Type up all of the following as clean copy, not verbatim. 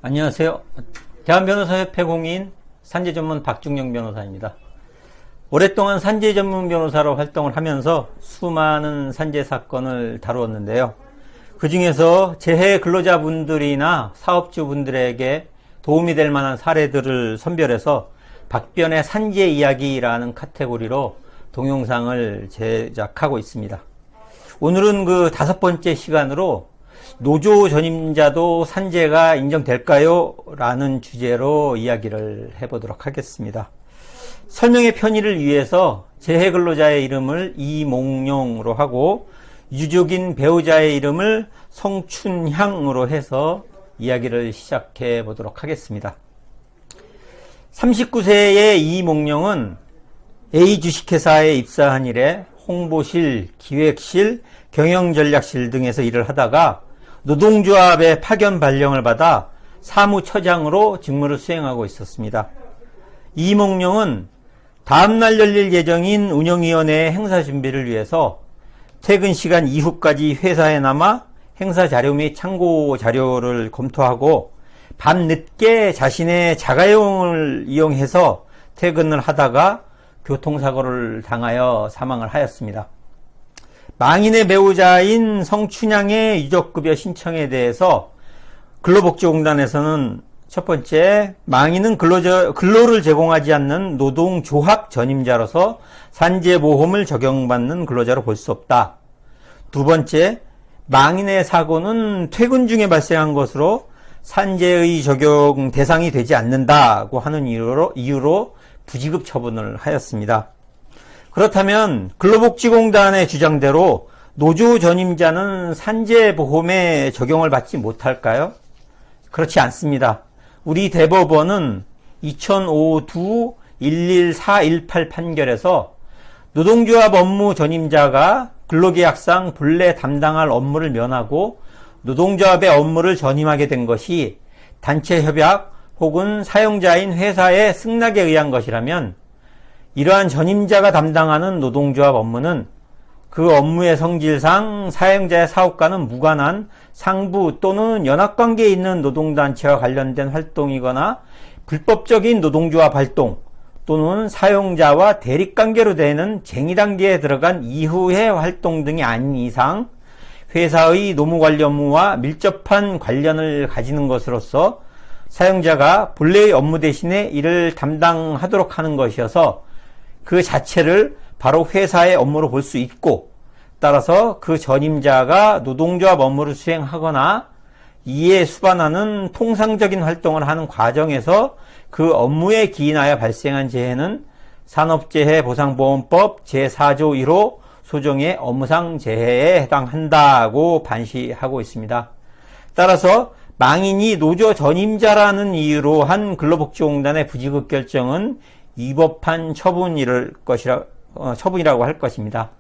안녕하세요. 대한변호사협회 공인 산재전문 박중영 변호사입니다. 오랫동안 산재전문 변호사로 활동을 하면서 수많은 산재 사건을 다루었는데요. 그 중에서 재해 근로자분들이나 사업주분들에게 도움이 될 만한 사례들을 선별해서 박변의 산재 이야기라는 카테고리로 동영상을 제작하고 있습니다. 오늘은 그 5번째 시간으로 노조 전임자도 산재가 인정될까요? 라는 주제로 이야기를 해보도록 하겠습니다. 설명의 편의를 위해서 재해 근로자의 이름을 이몽룡으로 하고 유족인 배우자의 이름을 성춘향으로 해서 이야기를 시작해 보도록 하겠습니다. 39세의 이몽룡은 A 주식회사에 입사한 이래 홍보실, 기획실, 경영전략실 등에서 일을 하다가 노동조합의 파견 발령을 받아 사무처장으로 직무를 수행하고 있었습니다. 이몽룡은 다음날 열릴 예정인 운영위원회의 행사 준비를 위해서 퇴근 시간 이후까지 회사에 남아 행사 자료 및 참고 자료를 검토하고 밤늦게 자신의 자가용을 이용해서 퇴근을 하다가 교통사고를 당하여 사망을 하였습니다. 망인의 배우자인 성춘향의 유족급여 신청에 대해서 근로복지공단에서는 첫 번째, 망인은 근로를 제공하지 않는 노동조합 전임자로서 산재보험을 적용받는 근로자로 볼 수 없다. 두 번째, 망인의 사고는 퇴근 중에 발생한 것으로 산재의 적용 대상이 되지 않는다고 하는 이유로 부지급 처분을 하였습니다. 그렇다면 근로복지공단의 주장대로 노조 전임자는 산재보험에 적용을 받지 못할까요? 그렇지 않습니다. 우리 대법원은 2005두 11418 판결에서 노동조합 업무 전임자가 근로계약상 본래 담당할 업무를 면하고 노동조합의 업무를 전임하게 된 것이 단체협약 혹은 사용자인 회사의 승낙에 의한 것이라면 이러한 전임자가 담당하는 노동조합 업무는 그 업무의 성질상 사용자의 사업과는 무관한 상부 또는 연합관계에 있는 노동단체와 관련된 활동이거나 불법적인 노동조합 활동 또는 사용자와 대립관계로 되는 쟁의 단계에 들어간 이후의 활동 등이 아닌 이상 회사의 노무관리 업무와 밀접한 관련을 가지는 것으로서 사용자가 본래의 업무 대신에 이를 담당하도록 하는 것이어서 그 자체를 바로 회사의 업무로 볼 수 있고, 따라서 그 전임자가 노동조합 업무를 수행하거나 이에 수반하는 통상적인 활동을 하는 과정에서 그 업무에 기인하여 발생한 재해는 산업재해보상보험법 제4조 1호 소정의 업무상 재해에 해당한다고 반시하고 있습니다. 따라서 망인이 노조 전임자라는 이유로 한 근로복지공단의 부지급 결정은 위법한 처분이라고 할 것입니다.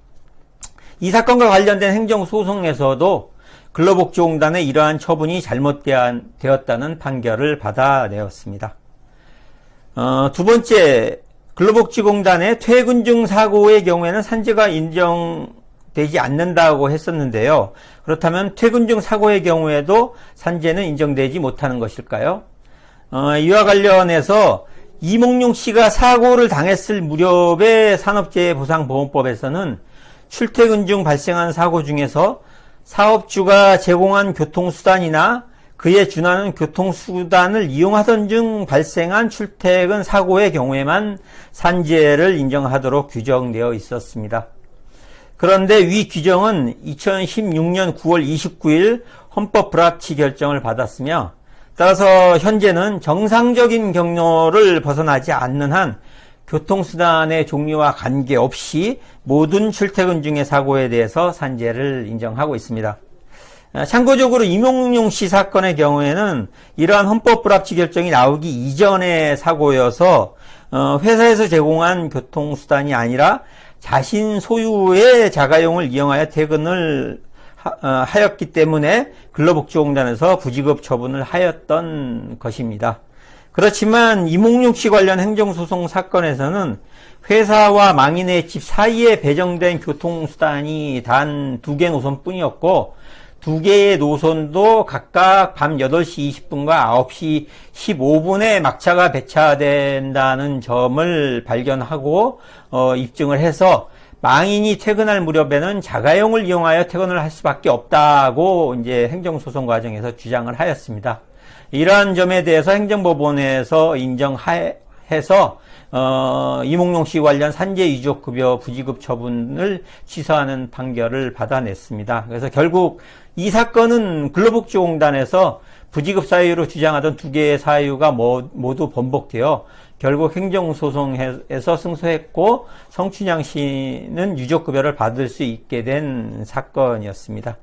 이 사건과 관련된 행정소송에서도 근로복지공단의 이러한 처분이 잘못되었다는 판결을 받아내었습니다. 두 번째, 근로복지공단의 퇴근 중 사고의 경우에는 산재가 인정되지 않는다고 했었는데요. 그렇다면 퇴근 중 사고의 경우에도 산재는 인정되지 못하는 것일까요? 이와 관련해서 이몽룡 씨가 사고를 당했을 무렵의 산업재해보상보험법에서는 출퇴근 중 발생한 사고 중에서 사업주가 제공한 교통수단이나 그에 준하는 교통수단을 이용하던 중 발생한 출퇴근 사고의 경우에만 산재를 인정하도록 규정되어 있었습니다. 그런데 위 규정은 2016년 9월 29일 헌법 불합치 결정을 받았으며 따라서 현재는 정상적인 경로를 벗어나지 않는 한 교통수단의 종류와 관계없이 모든 출퇴근 중의 사고에 대해서 산재를 인정하고 있습니다. 참고적으로 이몽룡 씨 사건의 경우에는 이러한 헌법 불합치 결정이 나오기 이전의 사고여서 회사에서 제공한 교통수단이 아니라 자신 소유의 자가용을 이용하여 퇴근을 하였기 때문에 근로복지공단에서 부지급 처분을 하였던 것입니다. 그렇지만 이몽룡 씨 관련 행정소송 사건에서는 회사와 망인의 집 사이에 배정된 교통수단이 단 2개 노선뿐이었고 두 개의 노선도 각각 밤 8시 20분과 9시 15분에 막차가 배차된다는 점을 발견하고 입증을 해서 망인이 퇴근할 무렵에는 자가용을 이용하여 퇴근을 할 수밖에 없다고 이제 행정소송 과정에서 주장을 하였습니다. 이러한 점에 대해서 행정법원에서 인정해서 이몽룡 씨 관련 산재 유족급여 부지급 처분을 취소하는 판결을 받아냈습니다. 그래서 결국 이 사건은 근로복지공단에서 부지급 사유로 주장하던 두 개의 사유가 모두 번복되어 결국 행정소송에서 승소했고 성춘향 씨는 유족급여를 받을 수 있게 된 사건이었습니다.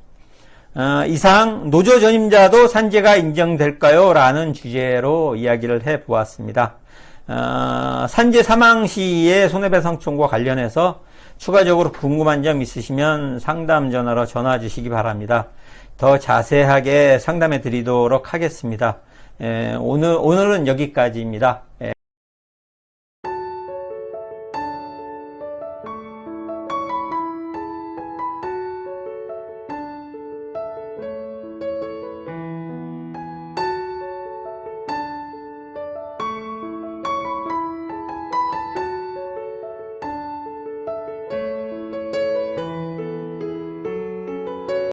이상 노조 전임자도 산재가 인정될까요? 라는 주제로 이야기를 해보았습니다. 산재 사망 시의 손해배상 청구와 관련해서 추가적으로 궁금한 점 있으시면 상담 전화로 전화 주시기 바랍니다. 더 자세하게 상담해 드리도록 하겠습니다. 오늘은 여기까지입니다.